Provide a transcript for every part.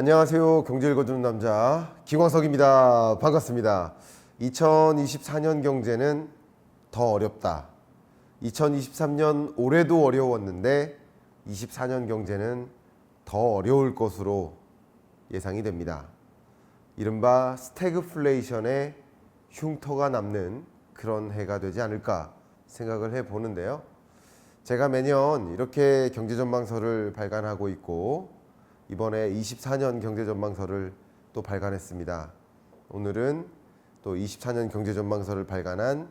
안녕하세요. 경제 읽어주는 남자 김광석입니다. 반갑습니다. 2024년 경제는 더 어렵다. 2023년 올해도 어려웠는데 24년 경제는 더 어려울 것으로 예상이 됩니다. 이른바 스태그플레이션의 흉터가 남는 그런 해가 되지 않을까 생각을 해보는데요. 제가 매년 이렇게 경제전망서를 발간하고 있고 이번에 24년 경제전망서를 또 발간했습니다. 오늘은 또 24년 경제전망서를 발간한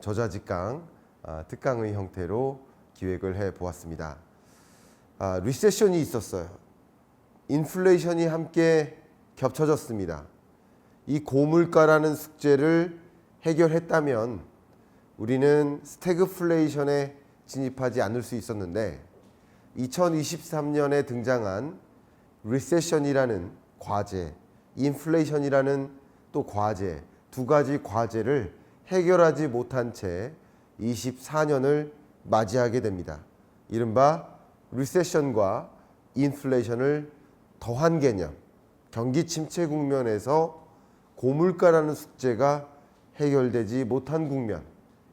저자직강, 특강의 형태로 기획을 해보았습니다. 리세션이 있었어요. 인플레이션이 함께 겹쳐졌습니다. 이 고물가라는 숙제를 해결했다면 우리는 스태그플레이션에 진입하지 않을 수 있었는데 2023년에 등장한 리세션이라는 과제, 인플레이션이라는 또 과제, 두 가지 과제를 해결하지 못한 채 24년을 맞이하게 됩니다. 이른바 리세션과 인플레이션을 더한 개념, 경기 침체 국면에서 고물가라는 숙제가 해결되지 못한 국면,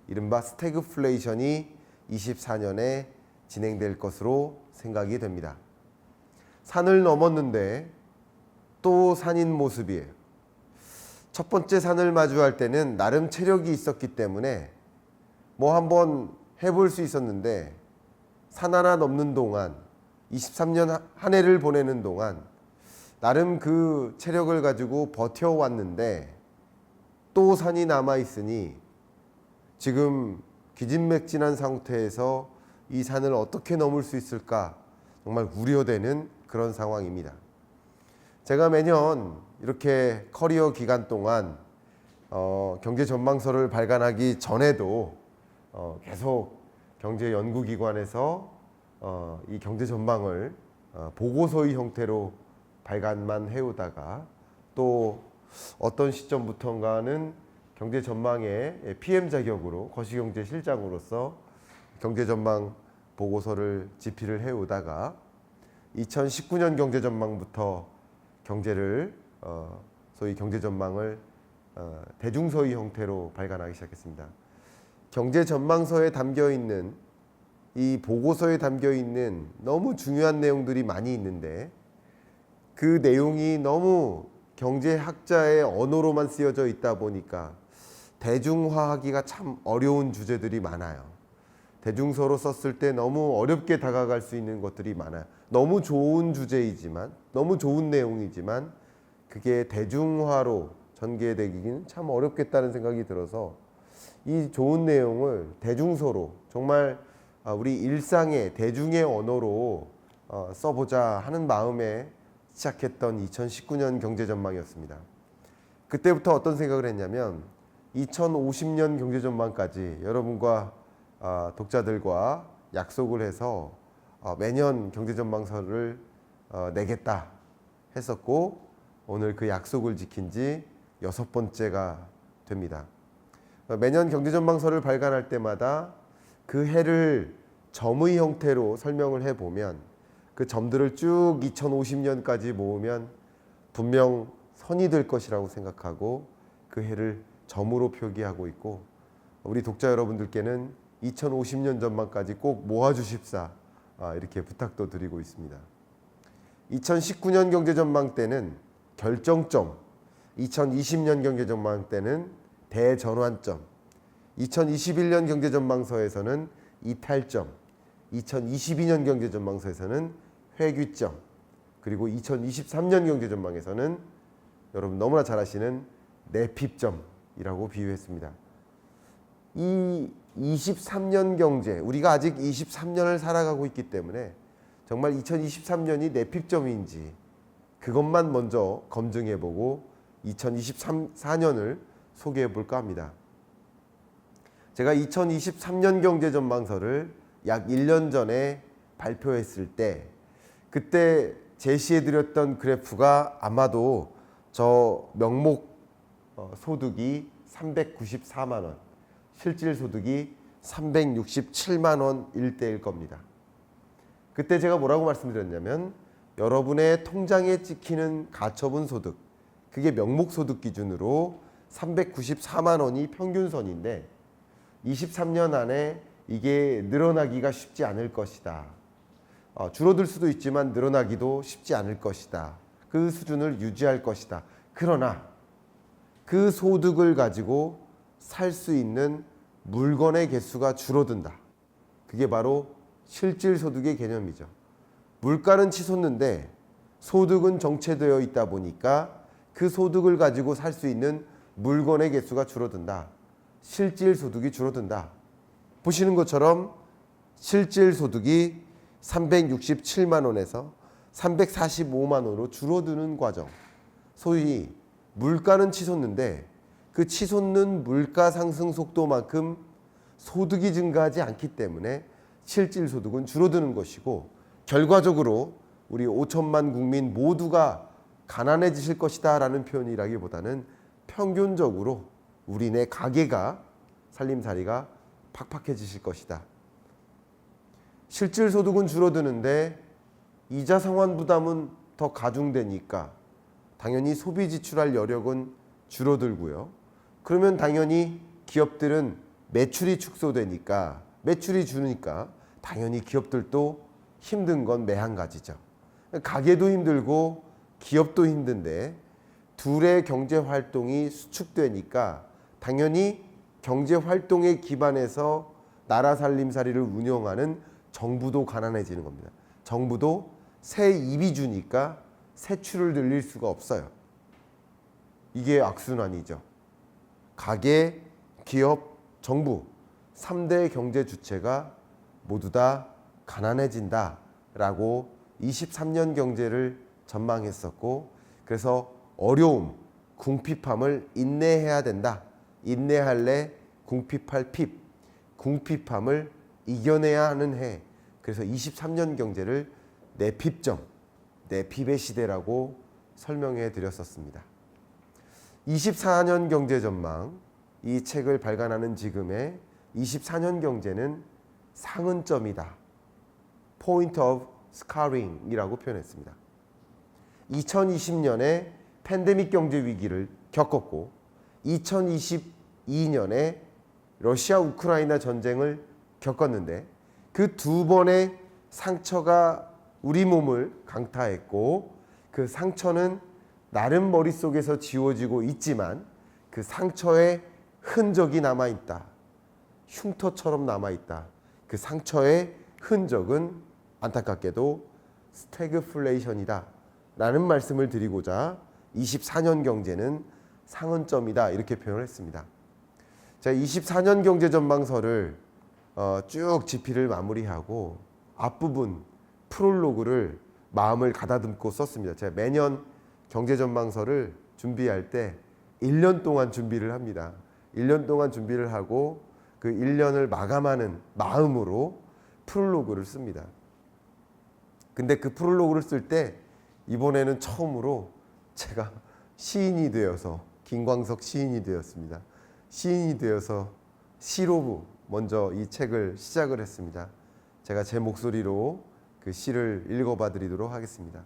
이른바 스태그플레이션이 24년에 진행될 것으로 생각이 됩니다. 산을 넘었는데 또 산인 모습이에요. 첫 번째 산을 마주할 때는 나름 체력이 있었기 때문에 뭐 한번 해볼 수 있었는데 산 하나 넘는 동안 23년 한 해를 보내는 동안 나름 그 체력을 가지고 버텨왔는데 또 산이 남아있으니 지금 기진맥진한 상태에서 이 산을 어떻게 넘을 수 있을까 정말 우려되는 그런 상황입니다. 제가 매년 이렇게 커리어 기간 동안 경제 전망서를 발간하기 전에도 계속 경제 연구기관에서 이 경제 전망을 보고서의 형태로 발간만 해오다가 또 어떤 시점부터인가는 경제 전망의 PM 자격으로 거시경제 실장으로서 경제 전망 보고서를 집필을 해오다가 2019년 경제 전망부터 경제를 소위 경제 전망을 대중서의 형태로 발간하기 시작했습니다. 경제 전망서에 담겨 있는 이 보고서에 담겨 있는 너무 중요한 내용들이 많이 있는데 그 내용이 너무 경제학자의 언어로만 쓰여져 있다 보니까 대중화하기가 참 어려운 주제들이 많아요. 대중서로 썼을 때 너무 어렵게 다가갈 수 있는 것들이 많아요. 너무 좋은 주제이지만, 너무 좋은 내용이지만 그게 대중화로 전개되기는 참 어렵겠다는 생각이 들어서 이 좋은 내용을 대중서로 정말 우리 일상의 대중의 언어로 써보자 하는 마음에 시작했던 2019년 경제전망이었습니다. 그때부터 어떤 생각을 했냐면 2050년 경제전망까지 여러분과 독자들과 약속을 해서 매년 경제전망서를 내겠다 했었고 오늘 그 약속을 지킨 지 6번째가 됩니다. 매년 경제전망서를 발간할 때마다 그 해를 점의 형태로 설명을 해보면 그 점들을 쭉 2050년까지 모으면 분명 선이 될 것이라고 생각하고 그 해를 점으로 표기하고 있고 우리 독자 여러분들께는 2050년 전망까지 꼭 모아주십사 이렇게 부탁도 드리고 있습니다. 2019년 경제전망 때는 결정점, 2020년 경제전망 때는 대전환점, 2021년 경제전망서에서는 이탈점, 2022년 경제전망서에서는 회귀점, 그리고 2023년 경제전망에서는 여러분 너무나 잘 아시는 내핍점이라고 비유했습니다. 이 23년 경제, 우리가 아직 23년을 살아가고 있기 때문에 정말 2023년이 내핍점인지 그것만 먼저 검증해보고 2024년을 소개해볼까 합니다. 제가 2023년 경제전망서를 약 1년 전에 발표했을 때 그때 제시해드렸던 그래프가 아마도 저 명목 소득이 394만 원, 실질 소득이 367만 원 일대일 겁니다. 그때 제가 뭐라고 말씀드렸냐면 여러분의 통장에 찍히는 가처분 소득, 그게 명목소득 기준으로 394만 원이 평균선인데 23년 안에 이게 늘어나기가 쉽지 않을 것이다. 줄어들 수도 있지만 늘어나기도 쉽지 않을 것이다. 그 수준을 유지할 것이다. 그러나 그 소득을 가지고 살 수 있는 물건의 개수가 줄어든다. 그게 바로 실질소득의 개념이죠. 물가는 치솟는데 소득은 정체되어 있다 보니까 그 소득을 가지고 살 수 있는 물건의 개수가 줄어든다. 실질소득이 줄어든다. 보시는 것처럼 실질소득이 367만 원에서 345만 원으로 줄어드는 과정. 소위 물가는 치솟는데 그 치솟는 물가 상승 속도만큼 소득이 증가하지 않기 때문에 실질소득은 줄어드는 것이고, 결과적으로 우리 5천만 국민 모두가 가난해지실 것이다 라는 표현이라기보다는 평균적으로 우리네 가게가 살림살이가 팍팍해지실 것이다. 실질소득은 줄어드는데 이자 상환 부담은 더 가중되니까 당연히 소비 지출할 여력은 줄어들고요. 그러면 당연히 기업들은 매출이 축소되니까, 매출이 주니까 당연히 기업들도 힘든 건 매한 가지죠. 가게도 힘들고 기업도 힘든데 둘의 경제 활동이 수축되니까 당연히 경제 활동에 기반해서 나라 살림살이를 운영하는 정부도 가난해지는 겁니다. 정부도 새 입이 주니까 세출을 늘릴 수가 없어요. 이게 악순환이죠. 가계, 기업, 정부 3대 경제 주체가 모두 다 가난해진다라고 23년 경제를 전망했었고, 그래서 어려움, 궁핍함을 인내해야 된다. 인내할래 궁핍할 핍, 궁핍함을 이겨내야 하는 해. 그래서 23년 경제를 내핍점, 내핍의 시대라고 설명해 드렸었습니다. 24년 경제 전망, 이 책을 발간하는 지금의 24년 경제는 상흔점이다. Point of Scarring이라고 표현했습니다. 2020년에 팬데믹 경제 위기를 겪었고 2022년에 러시아 우크라이나 전쟁을 겪었는데 그 두 번의 상처가 우리 몸을 강타했고, 그 상처는 나름 머릿속에서 지워지고 있지만 그 상처에 흔적이 남아있다. 흉터처럼 남아있다. 그 상처의 흔적은 안타깝게도 스태그플레이션이다 라는 말씀을 드리고자 24년 경제는 상흔점이다 이렇게 표현을 했습니다. 제가 24년 경제 전망서를 쭉 집필을 마무리하고 앞부분 프롤로그를 마음을 가다듬고 썼습니다. 제가 매년 경제 전망서를 준비할 때 1년 동안 준비를 합니다. 1년 동안 준비를 하고 그 1년을 마감하는 마음으로 프롤로그를 씁니다. 근데 그 프롤로그를 쓸 때 이번에는 처음으로 제가 시인이 되어서, 김광석 시인이 되었습니다. 시인이 되어서 시로 먼저 이 책을 시작을 했습니다. 제가 제 목소리로 그 시를 읽어봐 드리도록 하겠습니다.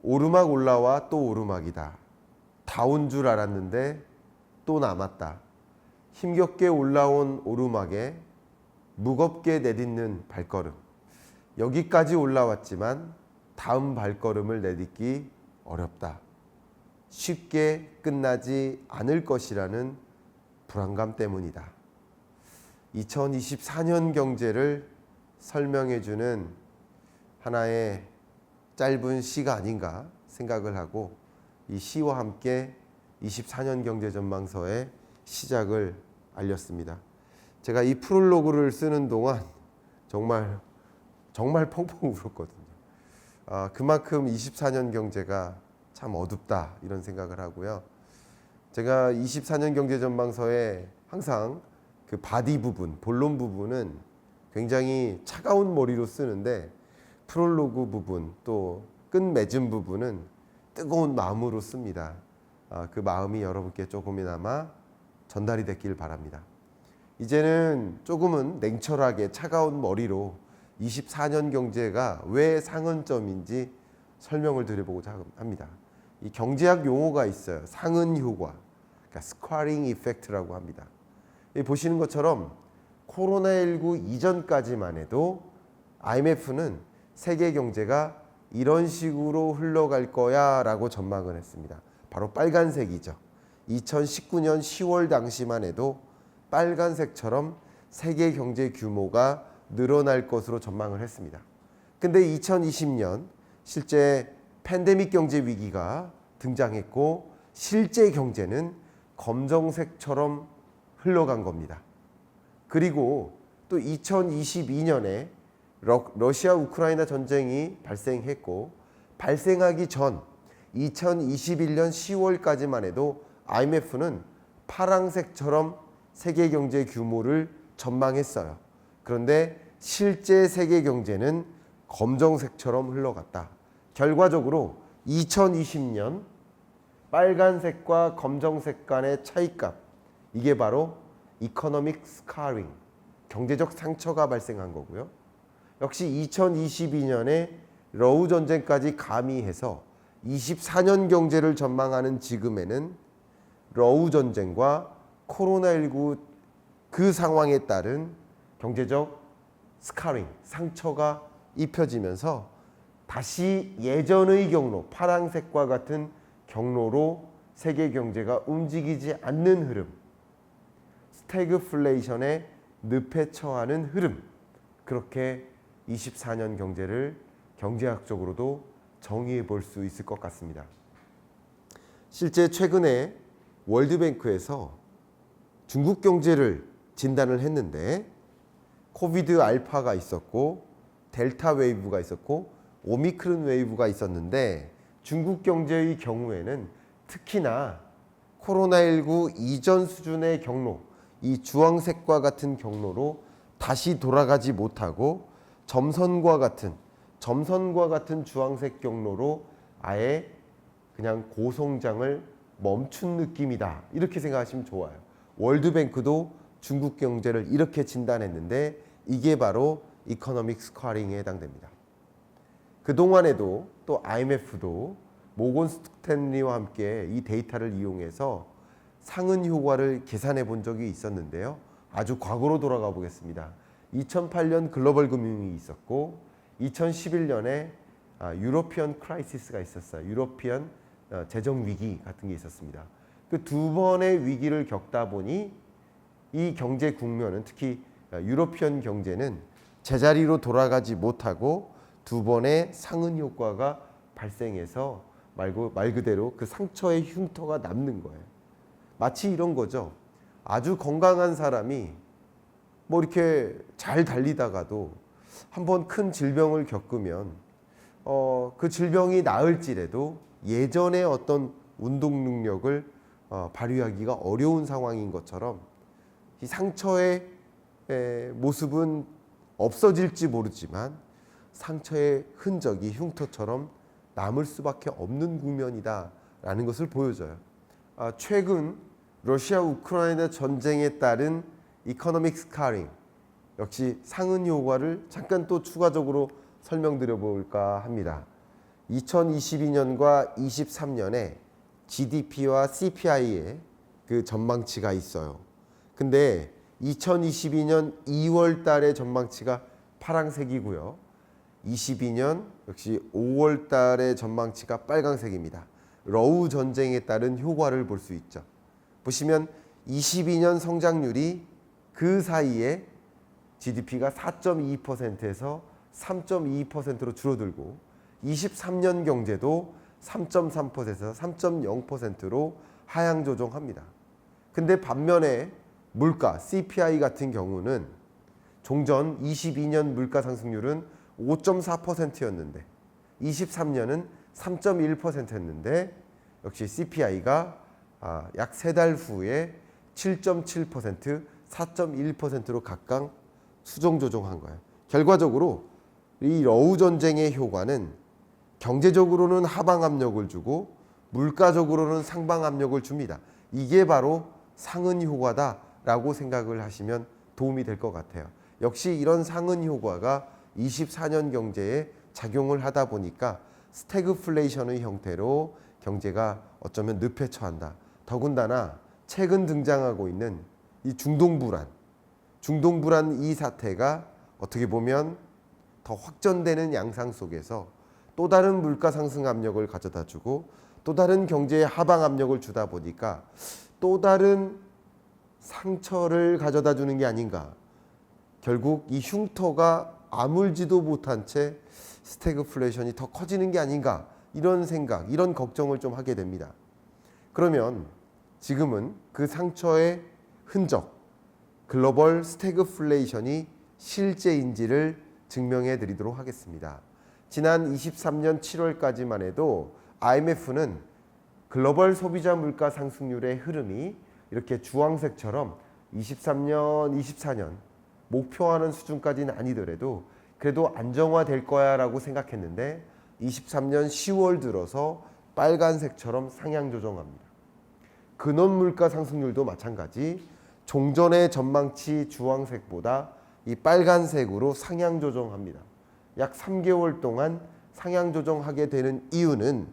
오르막 올라와 또 오르막이다. 다 온 줄 알았는데 또 남았다. 힘겹게 올라온 오르막에 무겁게 내딛는 발걸음. 여기까지 올라왔지만 다음 발걸음을 내딛기 어렵다. 쉽게 끝나지 않을 것이라는 불안감 때문이다. 2024년 경제를 설명해주는 하나의 짧은 시가 아닌가 생각을 하고 이 시와 함께 24년 경제 전망서의 시작을 알렸습니다. 제가 이 프롤로그를 쓰는 동안 정말 펑펑 울었거든요. 그만큼 24년 경제가 참 어둡다 이런 생각을 하고요. 제가 24년 경제 전망서에 항상 그 바디 부분, 본론 부분은 굉장히 차가운 머리로 쓰는데 프롤로그 부분 또 끝맺음 부분은 뜨거운 마음으로 씁니다. 그 마음이 여러분께 조금이나마 전달이 됐길 바랍니다. 이제는 조금은 냉철하게 차가운 머리로 24년 경제가 왜 상흔점인지 설명을 드려보고자 합니다. 이 경제학 용어가 있어요. 상흔 효과, 그러니까 스쿼링 이펙트라고 합니다. 보시는 것처럼 코로나19 이전까지만 해도 IMF는 세계 경제가 이런 식으로 흘러갈 거야 라고 전망을 했습니다. 바로 빨간색이죠. 2019년 10월 당시만 해도 빨간색처럼 세계 경제 규모가 늘어날 것으로 전망을 했습니다. 근데 2020년 실제 팬데믹 경제 위기가 등장했고 실제 경제는 검정색처럼 흘러간 겁니다. 그리고 또 2022년에 러시아 우크라이나 전쟁이 발생했고 발생하기 전 2021년 10월까지만 해도 IMF는 파랑색처럼 세계 경제 규모를 전망했어요. 그런데 실제 세계 경제는 검정색처럼 흘러갔다. 결과적으로 2020년 빨간색과 검정색 간의 차이값, 이게 바로 이코노믹 스카링, 경제적 상처가 발생한 거고요. 역시 2022년에 러우 전쟁까지 가미해서 24년 경제를 전망하는 지금에는 러우 전쟁과 코로나19 그 상황에 따른 경제적 스카링, 상처가 입혀지면서 다시 예전의 경로, 파란색과 같은 경로로 세계 경제가 움직이지 않는 흐름, 스태그플레이션의 늪에 처하는 흐름, 그렇게 24년 경제를 경제학적으로도 정의해 볼 수 있을 것 같습니다. 실제 최근에 월드뱅크에서 중국 경제를 진단을 했는데 코비드 알파가 있었고 델타 웨이브가 있었고 오미크론 웨이브가 있었는데 중국 경제의 경우에는 특히나 코로나19 이전 수준의 경로, 이 주황색과 같은 경로로 다시 돌아가지 못하고 점선과 같은 주황색 경로로 아예 그냥 고성장을 멈춘 느낌이다. 이렇게 생각하시면 좋아요. 월드뱅크도 중국 경제를 이렇게 진단했는데 이게 바로 이코노믹 스쿼링에 해당됩니다. 그동안에도 또 IMF도 모건 스탠리와 함께 이 데이터를 이용해서 상흔 효과를 계산해 본 적이 있었는데요. 아주 과거로 돌아가 보겠습니다. 2008년 글로벌 금융이 있었고 2011년에 유로피언 크라이시스가 있었어요. 유로피언 재정 위기 같은 게 있었습니다. 그 두 번의 위기를 겪다 보니 이 경제 국면은 특히 유로피언 경제는 제자리로 돌아가지 못하고 두 번의 상흔 효과가 발생해서 말 그대로 그 상처의 흉터가 남는 거예요. 마치 이런 거죠. 아주 건강한 사람이 뭐 이렇게 잘 달리다가도 한번 큰 질병을 겪으면 그 질병이 나을지라도 예전의 어떤 운동 능력을 발휘하기가 어려운 상황인 것처럼 이 상처의 모습은 없어질지 모르지만 상처의 흔적이 흉터처럼 남을 수밖에 없는 국면이다라는 것을 보여줘요. 최근 러시아 우크라이나 전쟁에 따른 이코노믹 스카링, 역시 상흔 효과를 잠깐 또 추가적으로 설명드려 볼까 합니다. 2022년과 23년에 GDP와 CPI의 그 전망치가 있어요. 근데 2022년 2월 달의 전망치가 파란색이고요. 22년 역시 5월 달의 전망치가 빨간색입니다. 러우 전쟁에 따른 효과를 볼 수 있죠. 보시면 22년 성장률이 그 사이에 GDP가 4.2%에서 3.2%로 줄어들고 23년 경제도 3.3%에서 3.0%로 하향 조정합니다. 근데 반면에 물가, CPI 같은 경우는 종전 22년 물가 상승률은 5.4%였는데 23년은 3.1%였는데 역시 CPI가 약 3달 후에 7.7%, 4.1%로 각각 수정 조정한 거예요. 결과적으로 이 러우 전쟁의 효과는 경제적으로는 하방 압력을 주고 물가적으로는 상방 압력을 줍니다. 이게 바로 상흔 효과다라고 생각을 하시면 도움이 될 것 같아요. 역시 이런 상흔 효과가 24년 경제에 작용을 하다 보니까 스태그플레이션의 형태로 경제가 어쩌면 늪에 처한다. 더군다나 최근 등장하고 있는 이 중동불안 이 사태가 어떻게 보면 더 확전되는 양상 속에서 또 다른 물가 상승 압력을 가져다 주고 또 다른 경제의 하방 압력을 주다 보니까 또 다른 상처를 가져다 주는 게 아닌가. 결국 이 흉터가 아물지도 못한 채 스태그플레이션이 더 커지는 게 아닌가. 이런 생각, 이런 걱정을 좀 하게 됩니다. 그러면 지금은 그 상처의 흔적, 글로벌 스태그플레이션이 실제인지를 증명해 드리도록 하겠습니다. 지난 23년 7월까지만 해도 IMF는 글로벌 소비자 물가 상승률의 흐름이 이렇게 주황색처럼 23년, 24년 목표하는 수준까지는 아니더라도 그래도 안정화될 거야 라고 생각했는데 23년 10월 들어서 빨간색처럼 상향 조정합니다. 근원 물가 상승률도 마찬가지 종전의 전망치 주황색보다 이 빨간색으로 상향 조정합니다. 약 3개월 동안 상향 조정하게 되는 이유는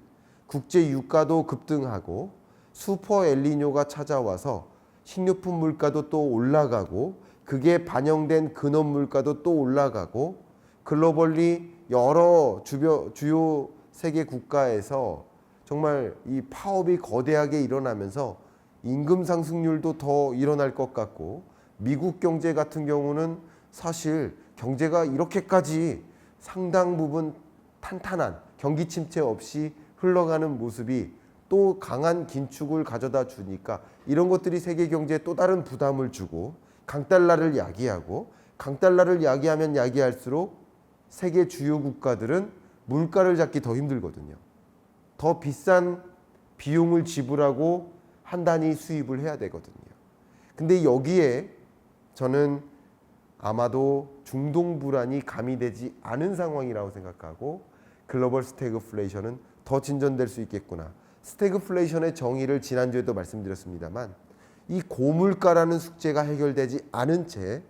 국제 유가도 급등하고 슈퍼 엘니뇨가 찾아와서 식료품 물가도 또 올라가고 그게 반영된 근원 물가도 또 올라가고 글로벌리 여러 주요 세계 국가에서 정말 이 파업이 거대하게 일어나면서 임금 상승률도 더 일어날 것 같고 미국 경제 같은 경우는 사실 경제가 이렇게까지 상당 부분 탄탄한 경기 침체 없이 흘러가는 모습이 또 강한 긴축을 가져다 주니까 이런 것들이 세계 경제에 또 다른 부담을 주고 강달러를 야기하고 강달러를 야기하면 야기할수록 세계 주요 국가들은 물가를 잡기 더 힘들거든요. 더 비싼 비용을 지불하고 한 단위 수입을 해야 되거든요. 근데 여기에 저는 아마도 중동 불안이 가미되지 않은 상황이라고 생각하고 글로벌 스태그플레이션은 더 진전될 수 있겠구나. 스태그플레이션의 정의를 지난주에도 말씀드렸습니다만 이 고물가라는 숙제가 해결되지 않은 채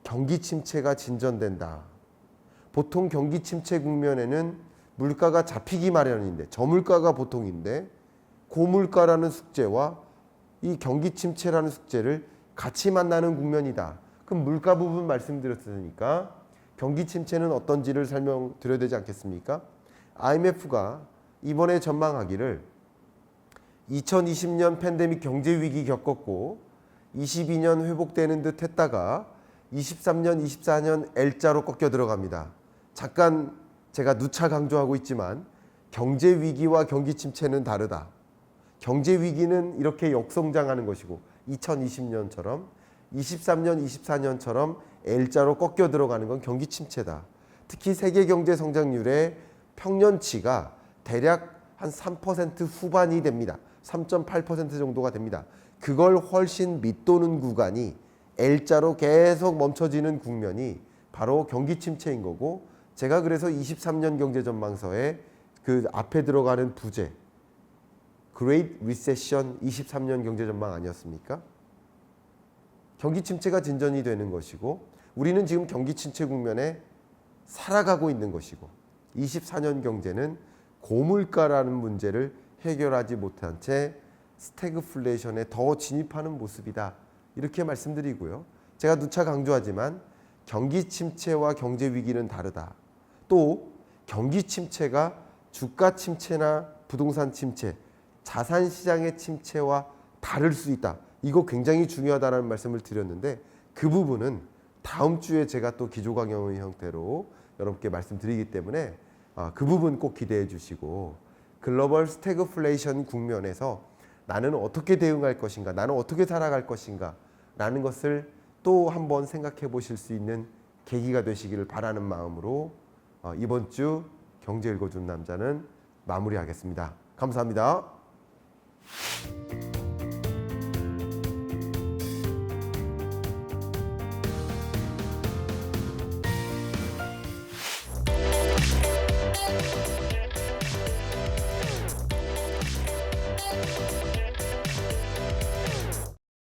경기 침체가 진전된다. 보통 경기 침체 국면에는 물가가 잡히기 마련인데 저물가가 보통인데 고물가라는 숙제와 이 경기 침체라는 숙제를 같이 만나는 국면이다. 그럼 물가 부분 말씀드렸으니까 경기 침체는 어떤지를 설명드려야 되지 않겠습니까? IMF가 이번에 전망하기를 2020년 팬데믹 경제 위기 겪었고 22년 회복되는 듯 했다가 23년, 24년 L자로 꺾여 들어갑니다. 잠깐 제가 누차 강조하고 있지만 경제 위기와 경기 침체는 다르다. 경제 위기는 이렇게 역성장하는 것이고 2020년처럼 23년, 24년처럼 L자로 꺾여 들어가는 건 경기 침체다. 특히 세계 경제 성장률의 평년치가 대략 한 3% 후반이 됩니다. 3.8% 정도가 됩니다. 그걸 훨씬 밑도는 구간이 L자로 계속 멈춰지는 국면이 바로 경기 침체인 거고 제가 그래서 23년 경제 전망서에 그 앞에 들어가는 부제 Great Recession 23년 경제 전망 아니었습니까? 경기 침체가 진전이 되는 것이고 우리는 지금 경기 침체 국면에 살아가고 있는 것이고 24년 경제는 고물가라는 문제를 해결하지 못한 채 스태그플레이션에 더 진입하는 모습이다. 이렇게 말씀드리고요. 제가 누차 강조하지만 경기 침체와 경제 위기는 다르다. 또 경기 침체가 주가 침체나 부동산 침체, 자산 시장의 침체와 다를 수 있다. 이거 굉장히 중요하다는 말씀을 드렸는데 그 부분은 다음 주에 제가 또 기조 강연의 형태로 여러분께 말씀드리기 때문에 그 부분 꼭 기대해 주시고 글로벌 스태그플레이션 국면에서 나는 어떻게 대응할 것인가, 나는 어떻게 살아갈 것인가 라는 것을 또 한번 생각해 보실 수 있는 계기가 되시기를 바라는 마음으로 이번 주 경제 읽어준 남자는 마무리하겠습니다. 감사합니다.